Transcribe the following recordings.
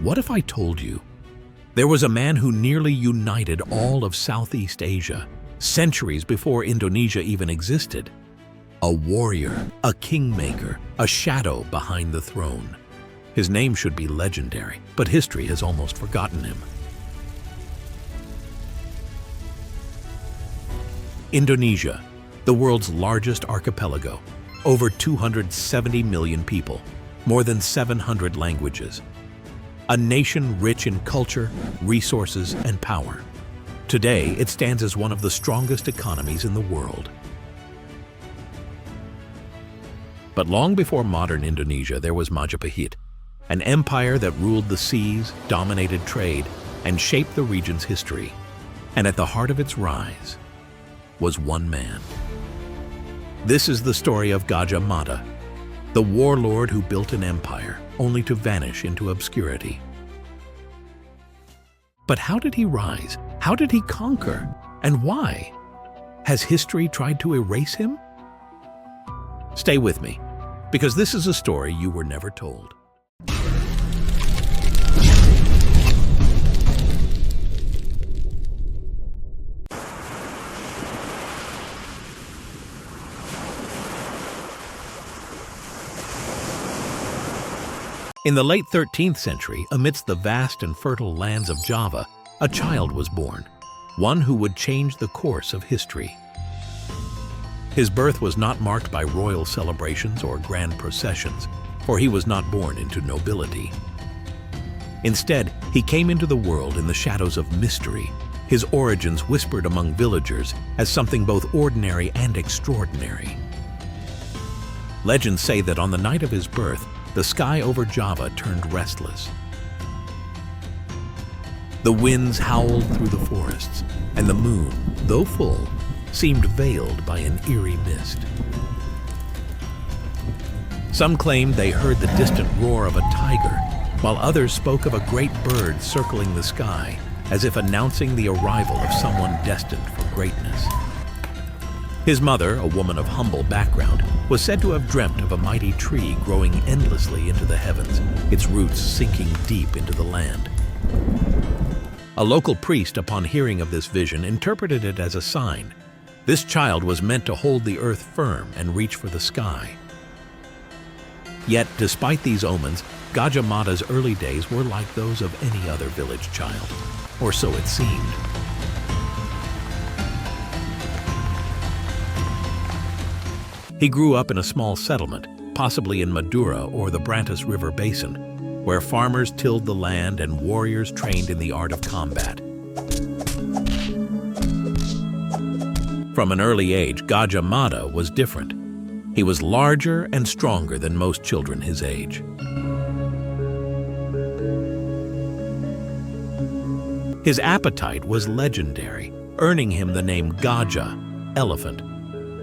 What if I told you there was a man who nearly united all of Southeast Asia, centuries before Indonesia even existed? A warrior, a kingmaker, a shadow behind the throne. His name should be legendary, but history has almost forgotten him. Indonesia, the world's largest archipelago, over 270 million people, more than 700 languages. A nation rich in culture, resources, and power. Today, it stands as one of the strongest economies in the world. But long before modern Indonesia, there was Majapahit, an empire that ruled the seas, dominated trade, and shaped the region's history. And at the heart of its rise was one man. This is the story of Gajah Mada, the warlord who built an empire only to vanish into obscurity. But how did he rise? How did he conquer? And why? Has history tried to erase him? Stay with me, because this is a story you were never told. In the late 13th century, amidst the vast and fertile lands of Java, a child was born, one who would change the course of history. His birth was not marked by royal celebrations or grand processions, for he was not born into nobility. Instead, he came into the world in the shadows of mystery, his origins whispered among villagers as something both ordinary and extraordinary. Legends say that on the night of his birth, the sky over Java turned restless. The winds howled through the forests, and the moon, though full, seemed veiled by an eerie mist. Some claimed they heard the distant roar of a tiger, while others spoke of a great bird circling the sky, as if announcing the arrival of someone destined for greatness. His mother, a woman of humble background, was said to have dreamt of a mighty tree growing endlessly into the heavens, its roots sinking deep into the land. A local priest, upon hearing of this vision, interpreted it as a sign. This child was meant to hold the earth firm and reach for the sky. Yet, despite these omens, Gajah Mada's early days were like those of any other village child, or so it seemed. He grew up in a small settlement, possibly in Madura or the Brantas River Basin, where farmers tilled the land and warriors trained in the art of combat. From an early age, Gajah Mada was different. He was larger and stronger than most children his age. His appetite was legendary, earning him the name Gajah, elephant,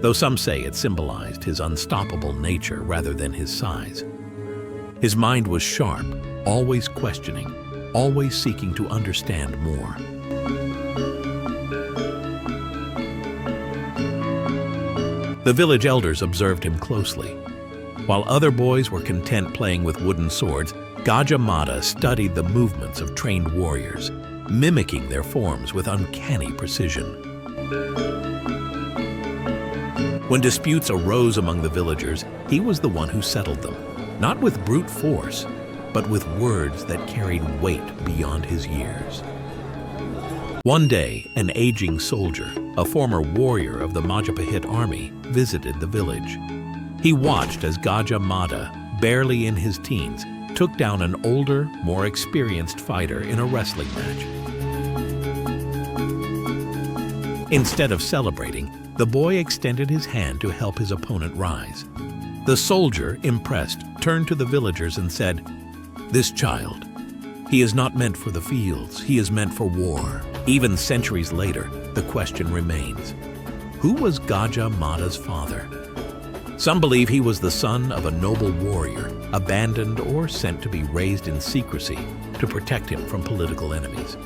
though some say it symbolized his unstoppable nature rather than his size. His mind was sharp, always questioning, always seeking to understand more. The village elders observed him closely. While other boys were content playing with wooden swords, Gajah Mada studied the movements of trained warriors, mimicking their forms with uncanny precision. When disputes arose among the villagers, he was the one who settled them, not with brute force, but with words that carried weight beyond his years. One day, an aging soldier, a former warrior of the Majapahit army, visited the village. He watched as Gajah Mada, barely in his teens, took down an older, more experienced fighter in a wrestling match. Instead of celebrating, the boy extended his hand to help his opponent rise. The soldier, impressed, turned to the villagers and said, "This child, he is not meant for the fields, he is meant for war." Even centuries later, the question remains, who was Gajah Mada's father? Some believe he was the son of a noble warrior, abandoned or sent to be raised in secrecy to protect him from political enemies.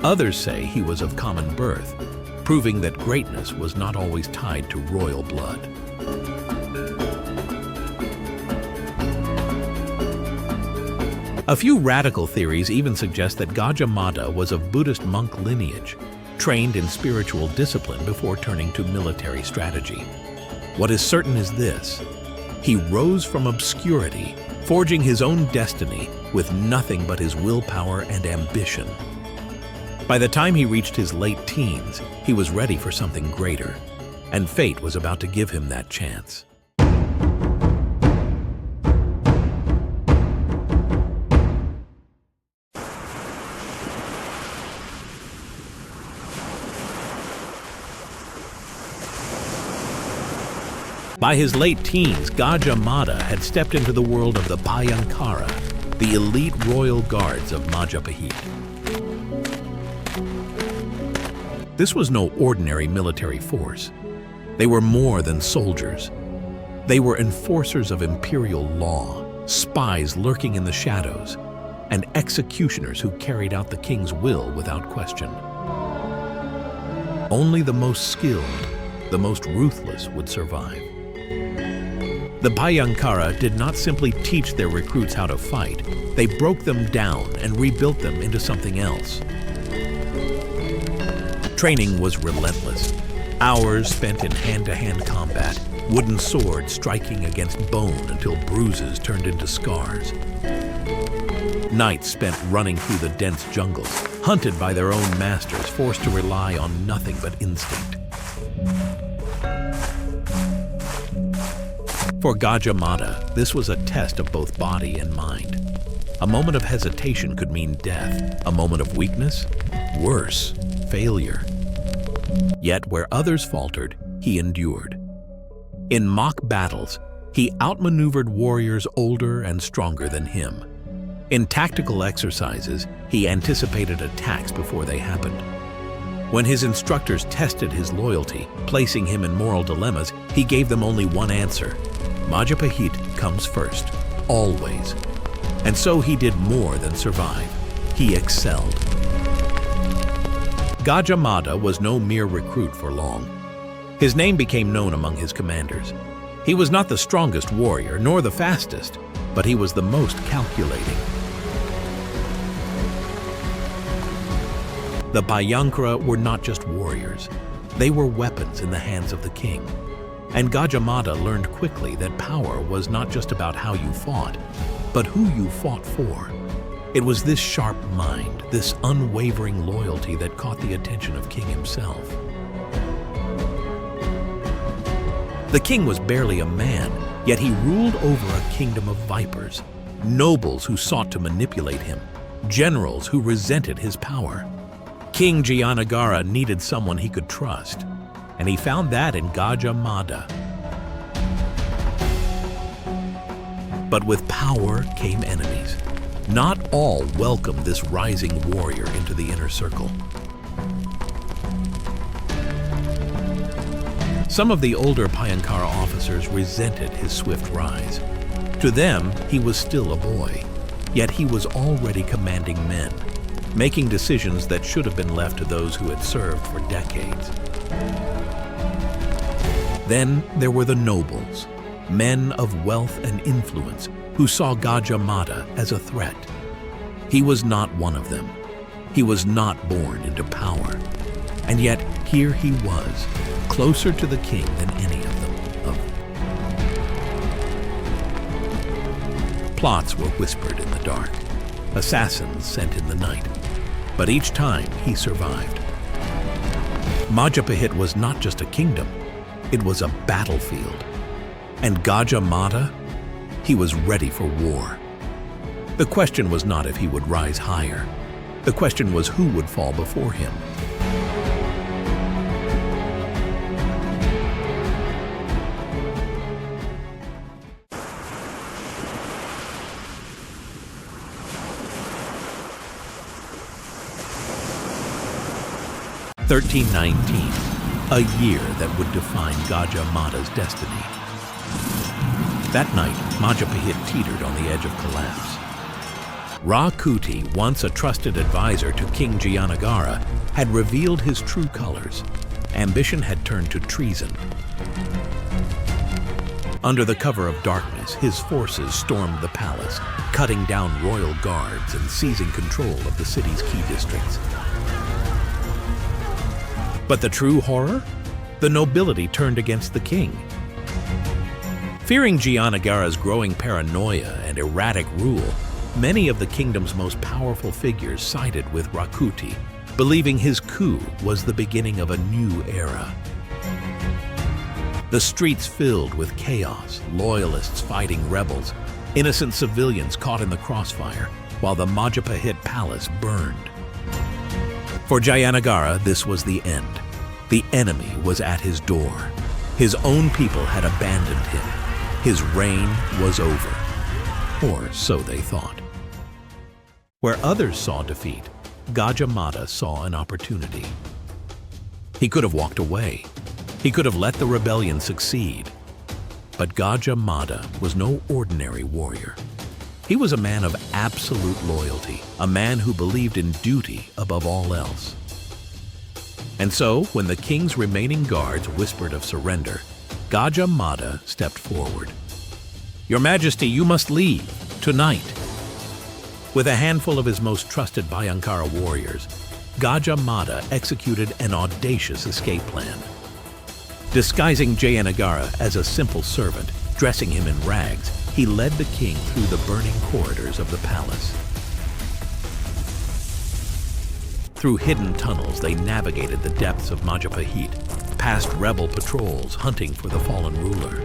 Others say he was of common birth, proving that greatness was not always tied to royal blood. A few radical theories even suggest that Gajah Mada was of Buddhist monk lineage, trained in spiritual discipline before turning to military strategy. What is certain is this: he rose from obscurity, forging his own destiny with nothing but his willpower and ambition. By the time he reached his late teens, he was ready for something greater, and fate was about to give him that chance. By his late teens, Gajah Mada had stepped into the world of the Bhayangkara, the elite royal guards of Majapahit. This was no ordinary military force. They were more than soldiers. They were enforcers of imperial law, spies lurking in the shadows, and executioners who carried out the king's will without question. Only the most skilled, the most ruthless would survive. The Bhayangkara did not simply teach their recruits how to fight, they broke them down and rebuilt them into something else. Training was relentless. Hours spent in hand-to-hand combat, wooden swords striking against bone until bruises turned into scars. Nights spent running through the dense jungles, hunted by their own masters, forced to rely on nothing but instinct. For Gajah Mada, this was a test of both body and mind. A moment of hesitation could mean death. A moment of weakness? Worse, failure. Yet where others faltered, he endured. In mock battles, he outmaneuvered warriors older and stronger than him. In tactical exercises, he anticipated attacks before they happened. When his instructors tested his loyalty, placing him in moral dilemmas, he gave them only one answer: Majapahit comes first, always. And so he did more than survive. He excelled. Gajah Mada was no mere recruit for long. His name became known among his commanders. He was not the strongest warrior, nor the fastest, but he was the most calculating. The Bhayangkara were not just warriors. They were weapons in the hands of the king. And Gajah Mada learned quickly that power was not just about how you fought, but who you fought for. It was this sharp mind, this unwavering loyalty that caught the attention of King himself. The king was barely a man, yet he ruled over a kingdom of vipers, nobles who sought to manipulate him, generals who resented his power. King Giyanagara needed someone he could trust, and he found that in Gajah Mada. But with power came enemies. Not all welcomed this rising warrior into the inner circle. Some of the older Bhayangkara officers resented his swift rise. To them, he was still a boy, yet he was already commanding men, making decisions that should have been left to those who had served for decades. Then there were the nobles, men of wealth and influence, who saw Gajah Mada as a threat. He was not one of them. He was not born into power. And yet, here he was, closer to the king than any of them. Plots were whispered in the dark, assassins sent in the night. But each time, he survived. Majapahit was not just a kingdom, it was a battlefield. And Gajah Mada, he was ready for war. The question was not if he would rise higher. The question was who would fall before him. (1319), a year that would define Gajah Mada's destiny. That night, Majapahit teetered on the edge of collapse. Ra Kuti, once a trusted advisor to King Giyanagara, had revealed his true colors. Ambition had turned to treason. Under the cover of darkness, his forces stormed the palace, cutting down royal guards and seizing control of the city's key districts. But the true horror? The nobility turned against the king. Fearing Gajah Negara's growing paranoia and erratic rule, many of the kingdom's most powerful figures sided with Rakuti, believing his coup was the beginning of a new era. The streets filled with chaos, loyalists fighting rebels, innocent civilians caught in the crossfire, while the Majapahit palace burned. For Gajah Negara, this was the end. The enemy was at his door. His own people had abandoned him. His reign was over. Or so they thought. Where others saw defeat, Gajah Mada saw an opportunity. He could have walked away. He could have let the rebellion succeed. But Gajah Mada was no ordinary warrior. He was a man of absolute loyalty, a man who believed in duty above all else. And so, when the king's remaining guards whispered of surrender, Gajah Mada stepped forward. "Your Majesty, you must leave, tonight." With a handful of his most trusted Bhayangkara warriors, Gajah Mada executed an audacious escape plan. Disguising Gajah Negara as a simple servant, dressing him in rags, he led the king through the burning corridors of the palace. Through hidden tunnels, they navigated the depths of Majapahit, past rebel patrols hunting for the fallen ruler.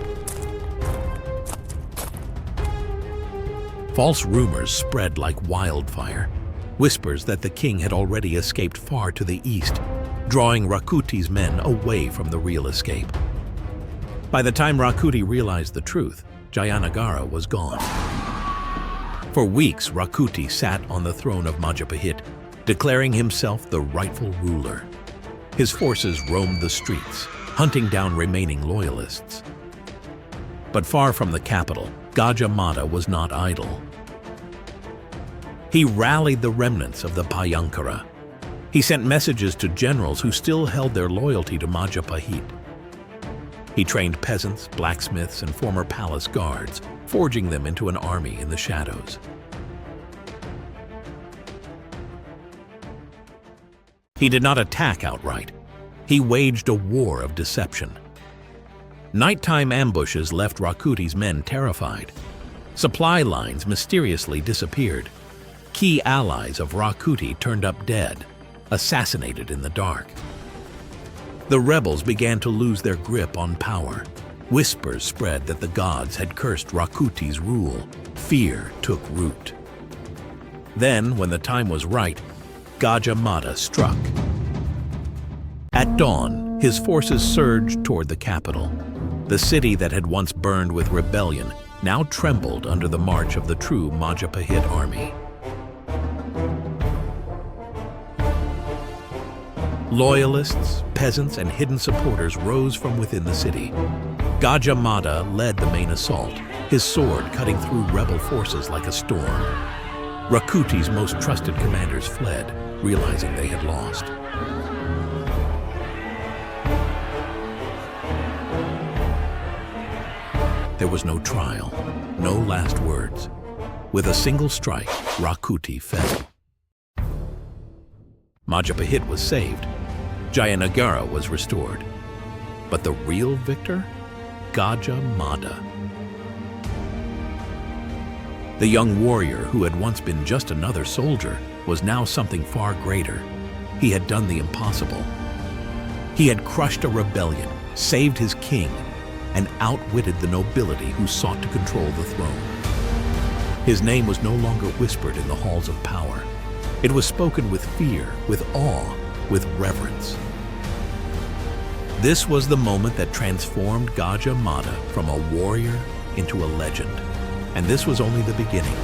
False rumors spread like wildfire, whispers that the king had already escaped far to the east, drawing Rakuti's men away from the real escape. By the time Rakuti realized the truth, Gajah Negara was gone. For weeks, Rakuti sat on the throne of Majapahit, declaring himself the rightful ruler. His forces roamed the streets, hunting down remaining loyalists. But far from the capital, Gajah Mada was not idle. He rallied the remnants of the Bhayangkara. He sent messages to generals who still held their loyalty to Majapahit. He trained peasants, blacksmiths, and former palace guards, forging them into an army in the shadows. He did not attack outright. He waged a war of deception. Nighttime ambushes left Rakuti's men terrified. Supply lines mysteriously disappeared. Key allies of Rakuti turned up dead, assassinated in the dark. The rebels began to lose their grip on power. Whispers spread that the gods had cursed Rakuti's rule. Fear took root. Then, when the time was right, Gajah Mada struck. At dawn, his forces surged toward the capital. The city that had once burned with rebellion now trembled under the march of the true Majapahit army. Loyalists, peasants, and hidden supporters rose from within the city. Gajah Mada led the main assault, his sword cutting through rebel forces like a storm. Rakuti's most trusted commanders fled, realizing they had lost. There was no trial, no last words. With a single strike, Rakuti fell. Majapahit was saved. Gajah Negara was restored. But the real victor? Gajah Mada. The young warrior who had once been just another soldier was now something far greater. He had done the impossible. He had crushed a rebellion, saved his king, and outwitted the nobility who sought to control the throne. His name was no longer whispered in the halls of power. It was spoken with fear, with awe, with reverence. This was the moment that transformed Gajah Mada from a warrior into a legend. And this was only the beginning.